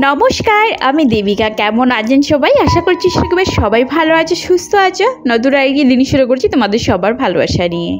নমস্কার, আমি দেবিকা। কেমন আছেন সবাই? আশা করছি সবাই ভালো আছে, সুস্থ আছে। নতুন আরেকটি দিন শুরু করছি তোমাদের সবার ভালোবাসা নিয়ে।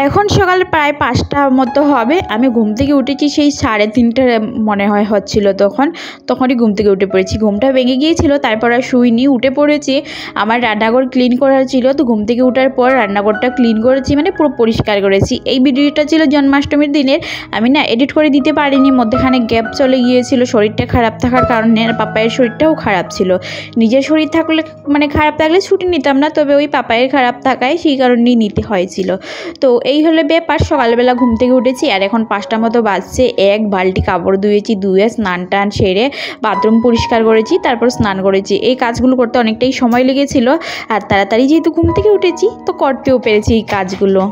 এখন সকাল প্রায় 5টার মতো হবে। আমি ঘুম থেকে উঠেছি সেই 3:30 মনে হয় হচ্ছিল, তখনই ঘুম থেকে উঠে পড়েছি। ঘুমটা ভেঙে গিয়েছিল, তারপর আর শুইনি, উঠে পড়েছি। আমার রান্নাঘর ক্লিন করার ছিল, তো ঘুম থেকে ওঠার পর রান্নাঘরটা ক্লিন করেছি, মানে পুরো পরিষ্কার করেছি। এই ভিডিওটা ছিল জন্মাষ্টমীর দিনের। আমি না এডিট করে দিতে পারিনি, মধ্যেখানে গ্যাপ চলে গিয়েছিল শরীরটা খারাপ থাকার কারণে। আর পাপায়ের শরীরটাও খারাপ ছিল। নিজের শরীর থাকলে মানে খারাপ থাকলে ছুটি নিতাম না, তবে ওই পাপায়ের খারাপ থাকায় সেই কারণেই নিতে হয়েছিল। তো এই হলো ব্যাপার। সকালবেলা ঘুম থেকে উঠেছি আর এখন 5টার মতো বাজছে। এক বালতি কাপড় ধুয়েছি, ধুয়ে স্নান টান সেরে বাথরুম পরিষ্কার করেছি, তারপর স্নান করেছি। এই কাজগুলো করতে অনেকটাই সময় লেগেছিল, আর তাড়াতাড়ি যেহেতু ঘুম থেকে উঠেছি তো করতেও পেরেছি এই কাজগুলো।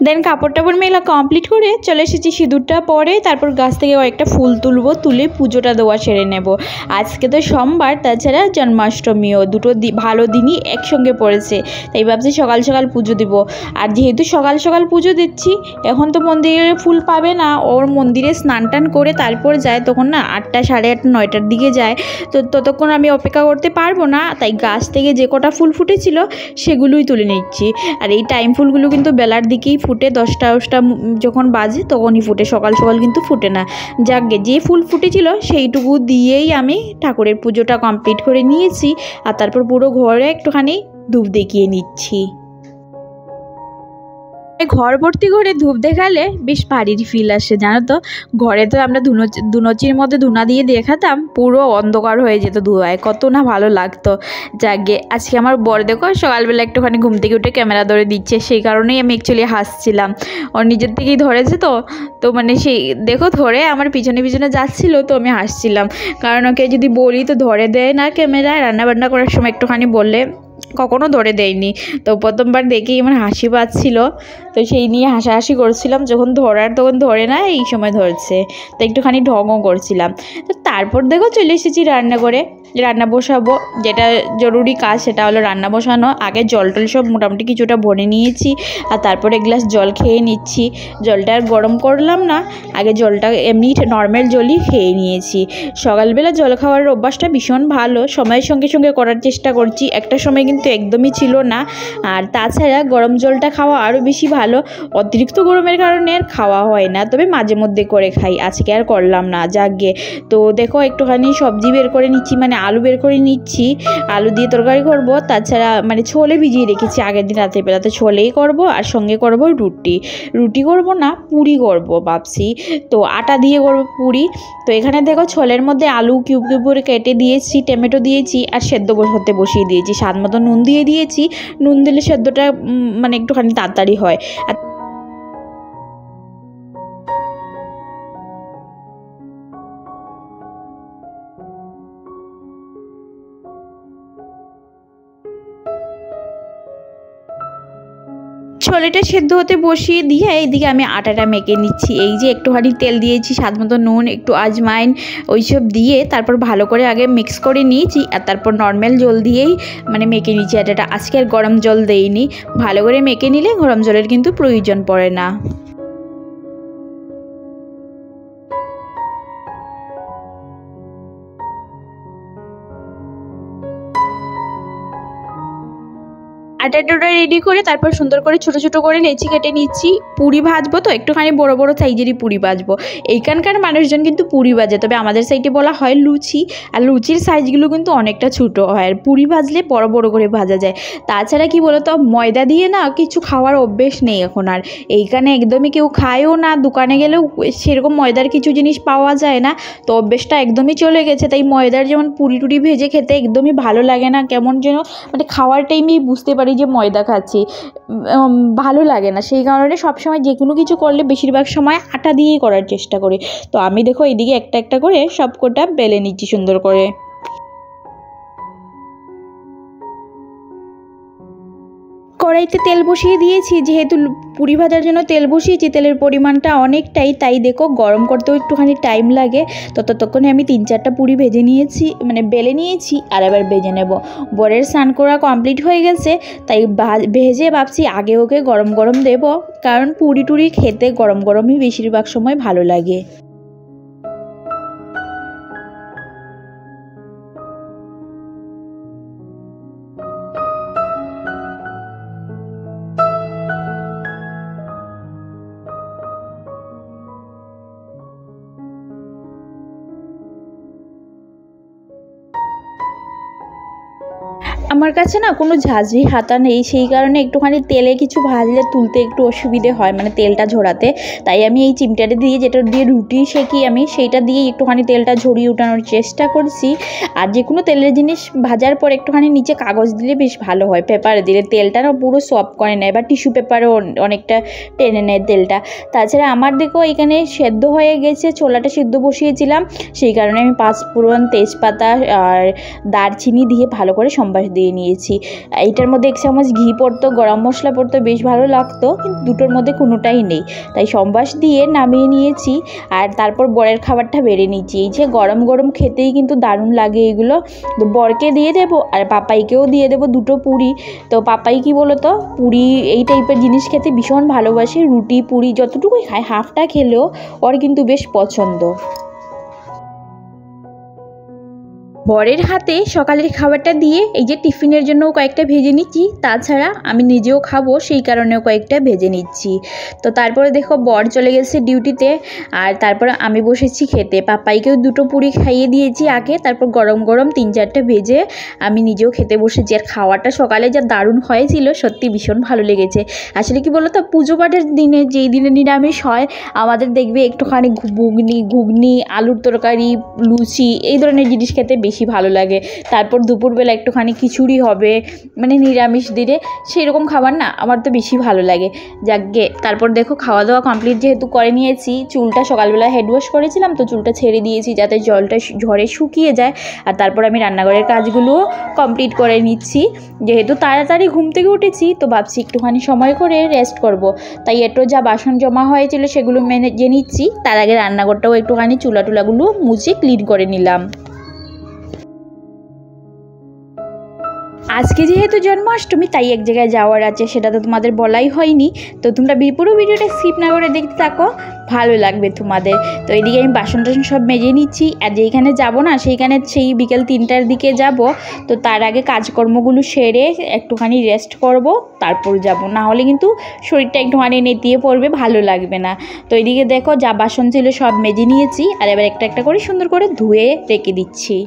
দেন কাপড় টাপড় মেলা কমপ্লিট করে চলে এসেছি সিঁদুরটা পরে, তারপর গাছ থেকে কয়েকটা ফুল তুলবো, তুলে পুজোটা দেওয়া সেরে নেব। আজকে তো সোমবার, তাছাড়া জন্মাষ্টমীও, দুটো ভালো দিনই একসঙ্গে পড়েছে, তাই ভাবছি সকাল সকাল পুজো দিব। আর যেহেতু সকাল সকাল পুজো দিচ্ছি, এখন তো মন্দিরে ফুল পাবে না, ওর মন্দিরে স্নান টান করে তারপর যায়, তখন না 8টা, 8:30, 9টার দিকে যায়। তো ততক্ষণ আমি অপেক্ষা করতে পারবো না, তাই গাছ থেকে যে কটা ফুল ফুটেছিল সেগুলোই তুলে নিচ্ছি। আর এই টাইম ফুলগুলো কিন্তু বেলার দিকেই ফুটে, 10টা যখন বাজে তখনই ফুটে, সকাল সকাল কিন্তু ফুটে না। যাকগে, যে ফুল ফুটেছিল সেইটুকু দিয়েই আমি ঠাকুরের পুজোটা কমপ্লিট করে নিয়েছি। আর তারপর পুরো ঘরে একটুখানি ধূপ দেখিয়ে নিচ্ছি। ঘর ভর্তি করে ধূপ দেখালে বেশ বাড়ির ফিল আসে, জানো তো। ঘরে তো আমরা ধুনোচির মধ্যে ধুনা দিয়ে দেখাতাম, পুরো অন্ধকার হয়ে যেত ধোঁয়ায়, কত না ভালো লাগতো। যাকে আজকে আমার বর দেখো সকালবেলা একটুখানি ঘুম থেকে উঠে ক্যামেরা ধরে দিচ্ছে, সেই কারণেই আমি অ্যাকচুয়ালি হাসছিলাম। ওর নিজের থেকেই ধরেছে, তো মানে সেই দেখো ধরে আমার পিছনে পিছনে যাচ্ছিল, তো আমি হাসছিলাম। কারণ ওকে যদি বলি তো ধরে দেয় না ক্যামেরায়, রান্নাবান্না করার সময় একটুখানি বললে কখনো ধরে দেয়নি। তো প্রথমবার দেখেই আমার হাসি পাচ্ছিল, তো সেই নিয়ে হাসাহাসি করছিলাম। যখন ধরার তখন ধরে না, এই সময় ধরছে, তো একটুখানি ঢঙও করছিলাম। তো তারপর দেখো চলে এসেছি রান্নাঘরে, রান্না বসাবো। যেটা জরুরি কাজ সেটা হলো রান্না বসানো। আগে জল টল সব মোটামুটি কিছুটা ভরে নিয়েছি, আর তারপরে এক গ্লাস জল খেয়ে নিচ্ছি। জলটা আর গরম করলাম না, আগে জলটা এমনি নর্মাল জলই খেয়ে নিয়েছি। সকালবেলা জল খাওয়ার অভ্যাসটা ভীষণ ভালো, সময়ের সঙ্গে সঙ্গে করার চেষ্টা করছি। একটা সময় কিন্তু একদমই ছিল না। আর তাছাড়া গরম জলটা খাওয়া আরও বেশি ভালো। অতিরিক্ত গরমের কারণে আর খাওয়া হয় না, তবে মাঝে মধ্যে করে খাই, আজকে আর করলাম না। যাকগে, তো দেখো একটুখানি সবজি বের করে নিচ্ছি, মানে আলু বের করে নিচ্ছি। আলু দিয়ে তরকারি করব, তাছাড়া মানে ছোলে ভিজিয়ে রেখেছি আগের দিন রাতের বেলা, তো ছোলেই করব। আর সঙ্গে করব রুটি করব না, পুরি করব ভাবছি। তো আটা দিয়ে করব পুরি। তো এখানে দেখো ছোলের মধ্যে আলু কিউব কিউব করে কেটে দিয়েছি, টমেটো দিয়েছি, আর সেদ্ধ হতে বসিয়ে দিয়েছি। স্বাদ মতো নুন দিয়ে দিয়েছি, নুন দিলে সেদ্ধটা মানে একটুখানি তাড়াতাড়ি হয়। আর ছোলেটা সেদ্ধ হতে বসিয়ে দিয়ে এইদিকে আমি আটাটা মেখে নিচ্ছি। এই যে একটুখানি তেল দিয়েছি, স্বাদ মতো নুন, একটু আজমাইন, ওইসব দিয়ে তারপর ভালো করে আগে মিক্স করে নিয়েছি। আর তারপর নর্মাল জল দিয়েই মানে মেখে নিচ্ছি আটাটা। আজকে আর গরম জল দেইনি, ভালো করে মেখে নিলে গরম জলের কিন্তু প্রয়োজন পড়ে না। আটাটা রেডি করে তারপর সুন্দর করে ছোট ছোট করে লেচি কেটে নিচ্ছি। পুরি ভাজবো, তো একটুখানি বড় বড় সাইজেরই পুরি ভাজবো। এইখানকার মানুষজন কিন্তু পুরি ভাজে, তবে আমাদের সাইডে বলা হয় লুচি। আর লুচির সাইজগুলো কিন্তু অনেকটা ছোটো হয়, আর পুরি ভাজলে বড় বড় করে ভাজা যায়। তাছাড়া কি বলতো, ময়দা দিয়ে না কিছু খাওয়ার অভ্যেস নেই এখন আর। এইখানে একদমই কেউ খায়ও না, দোকানে গেলেও সেরকম ময়দার কিছু জিনিস পাওয়া যায় না, তো অভ্যেসটা একদমই চলে গেছে। তাই ময়দার যেমন পুরি টুরি ভেজে খেতে একদমই ভালো লাগে না, কেমন যেন মানে খাওয়ার টাইমেই বুঝতে পারি যে ময়দা খাচ্ছি, ভালো লাগে না। সেই কারণে সবসময় যে কোনো কিছু করলে বেশিরভাগ সময় আটা দিয়েই করার চেষ্টা করি। তো আমি দেখো এইদিকে একটা একটা করে সব কটা বেলে নিচ্ছি সুন্দর করে। কড়াইতে তেল বসিয়ে দিয়েছি, যেহেতু পুরি ভাজার জন্য তেল বসিয়েছি, তেলের পরিমাণটা অনেকটাই, তাই দেখো গরম করতেও একটুখানি টাইম লাগে। তো ততক্ষণে আমি 3-4টা পুরি ভেজে নিয়েছি, মানে বেলে নিয়েছি, আর এবার ভেজে নেব। বরের স্নান করা কমপ্লিট হয়ে গেছে, তাই ভেজে ভাবছি আগে ওকে গরম গরম দেব, কারণ পুরি টুরি খেতে গরম গরমই বেশিরভাগ সময় ভালো লাগে। আমার কাছে না কোনো ঝাঁঝরি হাতা নেই, সেই কারণে একটুখানি তেলে কিছু ভাজলে তুলতে একটু অসুবিধে হয়, মানে তেলটা ঝরাতে। তাই আমি এই চিমটাটা দিয়ে, যেটা দিয়ে রুটি সেঁকি আমি, সেইটা দিয়ে একটুখানি তেলটা ঝরিয়ে ওঠানোর চেষ্টা করছি। আর যে কোনো তেলের জিনিস ভাজার পর একটুখানি নিচে কাগজ দিলে বেশ ভালো হয়, পেপারে দিলে তেলটা না পুরো সফট করে নেয়, বা টিস্যু পেপারেও অনেকটা টেনে নেয় তেলটা। তাছাড়া আমার দেখো এখানে সেদ্ধ হয়ে গেছে, ছোলাটা সেদ্ধ বসিয়েছিলাম, সেই কারণে আমি পাঁচফোড়ন, তেজপাতা আর দারচিনি দিয়ে ভালো করে সম্বাস দিয়ে নিয়েছি। এইটার মধ্যে 1 চামচ ঘি পড়তো, গরম মশলা পড়তো, বেশ ভালো লাগতো, কিন্তু দুটোর মধ্যে কোনোটাই নেই, তাই সম্বাস দিয়ে নামিয়ে নিয়েছি। আর তারপর বরের খাবারটা বেড়ে নিচ্ছি। এই যে গরম গরম খেতেই কিন্তু দারুণ লাগে এগুলো। তো বরকে দিয়ে দেবো, আর পাপাইকেও দিয়ে দেবো 2টো পুরি। তো পাপাই কি বলো তো, পুরি এই টাইপের জিনিস খেতে ভীষণ ভালোবাসে, রুটি পুরি যতটুকুই খায় হাফটা খেলেও ওর কিন্তু বেশ পছন্দ। বরের হাতে সকালের খাবারটা দিয়ে এই যে টিফিনের জন্যও কয়েকটা ভেজে নিচ্ছি, তাছাড়া আমি নিজেও খাবো সেই কারণেও কয়েকটা ভেজে নিচ্ছি। তো তারপরে দেখো বর চলে গেছে ডিউটিতে, আর তারপরে আমি বসেছি খেতে। পাপাইকেও 2টো পুরি খাইয়ে দিয়েছি আগে, তারপর গরম গরম 3-4টে ভেজে আমি নিজেও খেতে বসেছি। আর খাওয়াটা সকালে যা দারুণ হয়েছিল, সত্যি ভীষণ ভালো লেগেছে। আসলে কি বলো তো, পুজো পাঠের দিনে, যেই দিনে নিরামিষ হয়, আমাদের দেখবে একটুখানি ঘুগনি, আলুর তরকারি, লুচি এই ধরনের জিনিস খেতে বেশি ভালো লাগে। তারপর দুপুরবেলা একটুখানি খিচুড়ি হবে, মানে নিরামিষ দিনে সেই রকম খাবার না আমার তো বেশি ভালো লাগে। যাকগে, তারপর দেখো খাওয়া দাওয়া কমপ্লিট যেহেতু করে নিয়েছি, চুলটা সকালবেলা হেড ওয়াশ করেছিলাম, তো চুলটা ছেড়ে দিয়েছি যাতে জলটা ঝরে শুকিয়ে যায়। আর তারপর আমি রান্নাঘরের কাজগুলোও কমপ্লিট করে নিচ্ছি। যেহেতু তাড়াতাড়ি ঘুম থেকে উঠেছি, তো ভাবছি একটুখানি সময় করে রেস্ট করব, তাই একটু যা বাসন জমা হয়েছিল সেগুলো মেজে নিচ্ছি। তার আগে রান্নাঘরটাও একটুখানি চুলাগুলো মুছে ক্লিন করে নিলাম। আজকে যেহেতু জন্মাষ্টমী, তাই এক জায়গায় যাওয়ার আছে, সেটা তো তোমাদের বলাই হয়নি। তো তোমরা পুরো ভিডিওটা স্কিপ না করে দেখতে থাকো, ভালো লাগবে তোমাদের। তো এদিকে আমি বাসন টাসন সব মেজে নিচ্ছি। আর যেইখানে যাব না, সেইখানে সেই বিকেল 3টার দিকে যাব। তো তার আগে কাজকর্মগুলো সেরে একটুখানি রেস্ট করব, তারপর যাব, না হলে কিন্তু শরীরটা একটুখানি নেতিয়ে পড়বে, ভালো লাগবে না। তো এদিকে দেখো যা বাসন ছিল সব মেজে নিয়েছি, আর এবার একটা একটা করে সুন্দর করে ধুয়ে রেখে দিচ্ছি।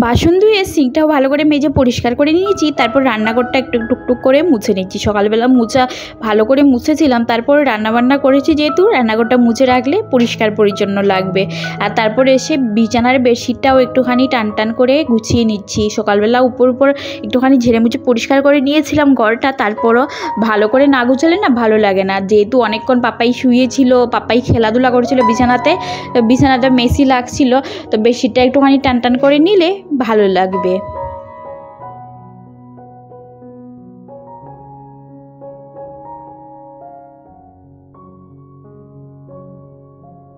বাসন ধুয়ে সিঙ্কটাও ভালো করে মেজে পরিষ্কার করে নিয়েছি। তারপর রান্নাঘরটা একটু টুকটুক করে মুছে নিচ্ছি। সকালবেলা ভালো করে মুছেছিলাম, তারপর রান্নাবান্না করেছি, যেহেতু রান্নাঘরটা মুছে রাখলে পরিষ্কার পরিচ্ছন্ন লাগবে। আর তারপর এসে বিছানার বেডশিটটাও একটুখানি টান করে গুছিয়ে নিচ্ছি। সকালবেলা উপর একটুখানি ঝেড়ে মুছে পরিষ্কার করে নিয়েছিলাম ঘরটা, তারপরও ভালো করে না গুছালে না ভালো লাগে না। যেহেতু অনেকক্ষণ পাপাই শুয়েছিল, পাপাই খেলাধুলা করেছিল বিছানাটা মেসি লাগছিল, তো বেডশিটটা একটুখানি টান করে নিলে ভালো লাগবে।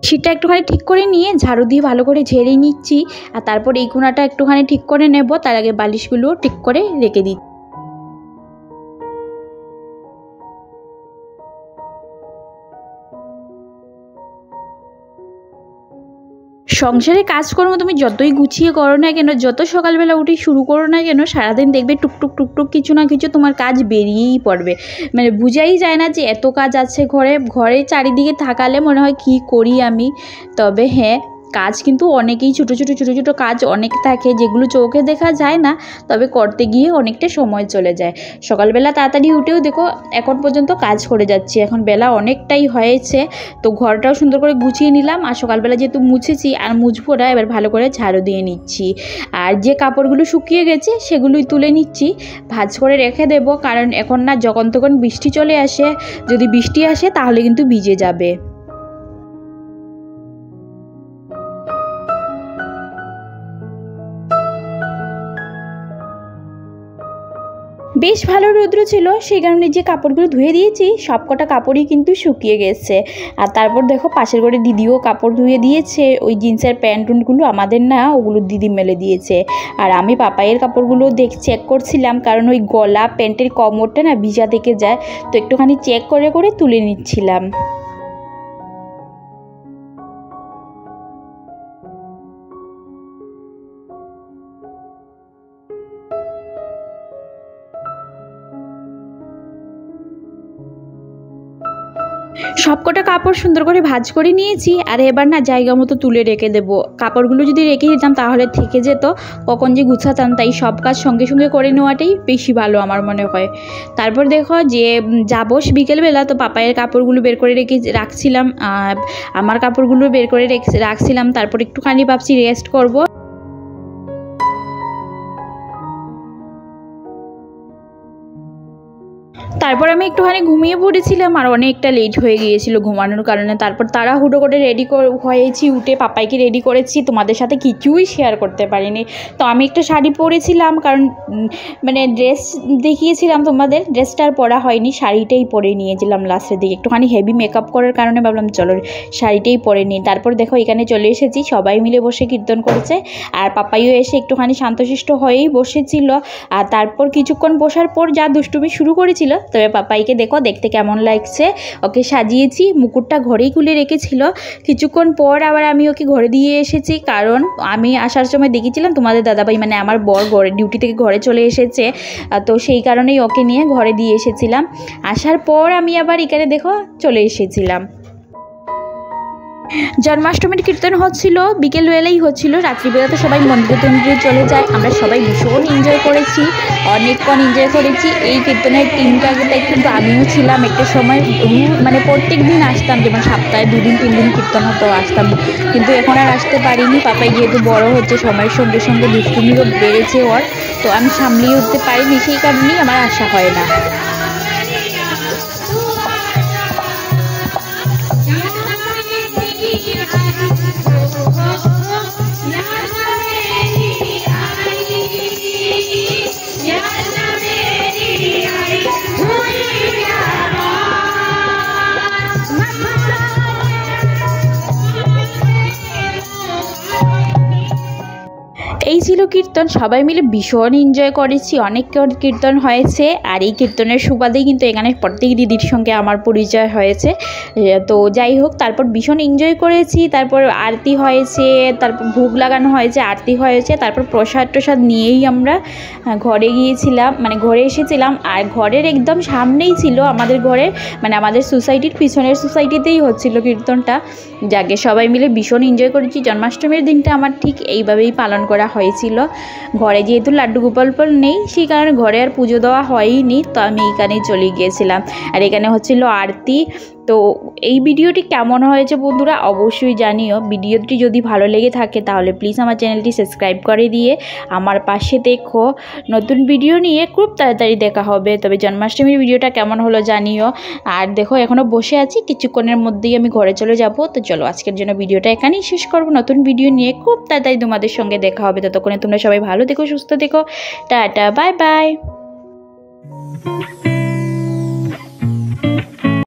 শীটটা একটুখানি ঠিক করে নিয়ে ঝাড়ু দিয়ে ভালো করে ঝেড়ে নিচ্ছি। আর তারপর এই কোণাটা একটুখানি ঠিক করে নেব, তার আগে বালিশগুলো ঠিক করে রেখে দিচ্ছি। সংসারে কাজকর্ম তুমি যতই গুছিয়ে করো না কেন, যত সকালবেলা উঠে শুরু করো না কেন, সারাদিন দেখবে টুকটুক টুকটুক কিছু না কিছু তোমার কাজ বেরিয়েই পড়বে। মানে বোঝাই যায় না যে এত কাজ আছে ঘরে চারিদিকে থাকালে মনে হয় কি করি আমি। তবে হ্যাঁ, কাজ কিন্তু অনেকেই ছোটো ছোটো কাজ অনেক থাকে যেগুলো চোখে দেখা যায় না, তবে করতে গিয়ে অনেকটা সময় চলে যায়। সকালবেলা তাড়াতাড়ি উঠেও দেখো এখন পর্যন্ত কাজ করে যাচ্ছি, এখন বেলা অনেকটাই হয়েছে। তো ঘরটাও সুন্দর করে গুছিয়ে নিলাম, আর সকালবেলা যেহেতু মুছেছি আর মুছবো না, এবার ভালো করে ঝাড়ু দিয়ে নিচ্ছি। আর যে কাপড়গুলো শুকিয়ে গেছে সেগুলোই তুলে নিচ্ছি, ভাঁজ করে রেখে দেবো, কারণ এখন না যখন তখন বৃষ্টি চলে আসে, যদি বৃষ্টি আসে তাহলে কিন্তু ভিজে যাবে। বেশ ভালো রৌদ্র ছিল, সেই কারণে যে কাপড়গুলো ধুয়ে দিয়েছি সব কটা কাপড়ই কিন্তু শুকিয়ে গেছে। আর তারপর দেখো পাশের ঘরে দিদিও কাপড় ধুয়ে দিয়েছে, ওই জিন্সের প্যান্টুনগুলো আমাদের না, ওগুলো দিদি মেলে দিয়েছে। আর আমি পাপাইয়ের কাপড়গুলো চেক করছিলাম, কারণ ওই গলা প্যান্টের কমরটা না ভিজা থেকে যায়, তো একটুখানি চেক করে করে তুলে নিচ্ছিলাম। সবকটা কাপড় সুন্দর করে ভাঁজ করে নিয়েছি, আর এবার না জায়গা মতো তুলে রেখে দেবো। কাপড়গুলো যদি রেখে দিতাম তাহলে থেকে যেত, কখন যে গুছাতাম, তাই সব কাজ সঙ্গে সঙ্গে করে নেওয়াটাই বেশি ভালো আমার মনে হয়। তারপর দেখো যে যাবো বিকেলবেলা, তো পাপায়ের কাপড়গুলো বের করে রাখছিলাম, আমার কাপড়গুলো বের করে রাখছিলাম। তারপর একটুখানি ভাবছি রেস্ট করব। তারপর আমি একটুখানি ঘুমিয়ে পড়েছিলাম, আর অনেকটা লেট হয়ে গিয়েছিল ঘুমানোর কারণে। তারপর তাড়াহুড়ো করে রেডি হয়েছি, উঠে পাপাইকে রেডি করেছি, তোমাদের সাথে কিছুই শেয়ার করতে পারিনি। তো আমি একটা শাড়ি পরেছিলাম, কারণ মানে ড্রেস দেখিয়েছিলাম তোমাদের, ড্রেসটা আর পরা হয়নি, শাড়িটাই পরে নিয়েছিলাম লাস্টের দিকে। একটুখানি হেভি মেকআপ করার কারণে ভাবলাম চলো শাড়িটাই পরে নিই। তারপর দেখো এখানে চলে এসেছি, সবাই মিলে বসে কীর্তন করেছে, আর পাপাইও এসে একটুখানি শান্তশিষ্ট হয়েই বসেছিল। আর তারপর কিছুক্ষণ বসার পর যা দুষ্টুমি শুরু করেছিল, তবে পাপাইকে দেখো দেখতে কেমন লাগছে, ওকে সাজিয়েছি, মুকুটটা ঘরেই খুলে রেখেছিল। কিছুক্ষণ পর আবার আমি ওকে ঘরে দিয়ে এসেছি, কারণ আমি আসার সময় দেখেছিলাম তোমাদের দাদাভাই মানে আমার বর ডিউটি থেকে ঘরে চলে এসেছে, তো সেই কারণেই ওকে নিয়ে ঘরে দিয়ে এসেছিলাম। আসার পর আমি আবার এখানে দেখো চলে এসেছিলাম। জন্মাষ্টমীর কীর্তন হচ্ছিল, বিকেলবেলাই হচ্ছিল, রাত্রিবেলা তো সবাই মন্দিরে চলে যায়। আমরা সবাই ভীষণ এনজয় করেছি, অনেকক্ষণ এনজয় করেছি। এই কীর্তনের টিমটাতে কিন্তু আমিও ছিলাম একটা সময়, মানে প্রত্যেক দিন আসতাম, যেমন সপ্তাহে 2 দিন 3 দিন কীর্তন হতো, আসতাম। কিন্তু এখন আর আসতে পারিনি, পাপাই যেহেতু বড় হচ্ছে, সময়ের সঙ্গে সঙ্গে দুষ্টুমিও বেড়েছে ওর, তো আমি সামলিয়ে উঠতে পারিনি, সেই কারণেই আমার আসা হয় না। এই ছিল কীর্তন, সবাই মিলে ভীষণ এনজয় করেছি, অনেক কীর্তন হয়েছে। আর এই কীর্তনের সুবাদেই কিন্তু এখানে প্রত্যেক দিদির সঙ্গে আমার পরিচয় হয়েছে। তো যাই হোক, তারপর ভীষণ এনজয় করেছি। তারপর আরতি হয়েছে, তারপর ভোগ লাগানো হয়েছে, আরতি হয়েছে, তারপর প্রসাদ নিয়েই আমরা ঘরে গিয়েছিলাম, মানে ঘরে এসেছিলাম। আর ঘরের একদম সামনেই ছিল আমাদের ঘরের, মানে আমাদের সোসাইটির পিছনের সোসাইটিতেই হচ্ছিল কীর্তনটা। যাকে সবাই মিলে ভীষণ এনজয় করেছি। জন্মাষ্টমীর দিনটা আমার ঠিক এইভাবেই পালন করা হয়েছিল। ঘরে যেহেতু লাড্ডু গোপাল নেই, সেই কারণে ঘরে আর পুজো দেওয়া হয়নি, তো আমি এখানেই চলে গিয়েছিলাম। আর এখানে হচ্ছিল আরতি। তো এই ভিডিওটি কেমন হয়েছে বন্ধুরা অবশ্যই জানিও। ভিডিওটি যদি ভালো লেগে থাকে তাহলে প্লিজ আমার চ্যানেলটি সাবস্ক্রাইব করে দিয়ে আমার পাশে দেখো। নতুন ভিডিও নিয়ে খুব তাড়াতাড়ি দেখা হবে। তবে জন্মাষ্টমীর ভিডিওটা কেমন হলো জানিও। আর দেখো এখনও বসে আছি, কিছুক্ষণের মধ্যেই আমি ঘরে চলে যাব। তো চলো আজকের জন্য ভিডিওটা এখানেই শেষ করবো। নতুন ভিডিও নিয়ে খুব তাড়াতাড়ি তোমাদের সঙ্গে দেখা হবে। ততক্ষণে তোমরা সবাই ভালো থেকো, সুস্থ থেকো। Tata, bye bye.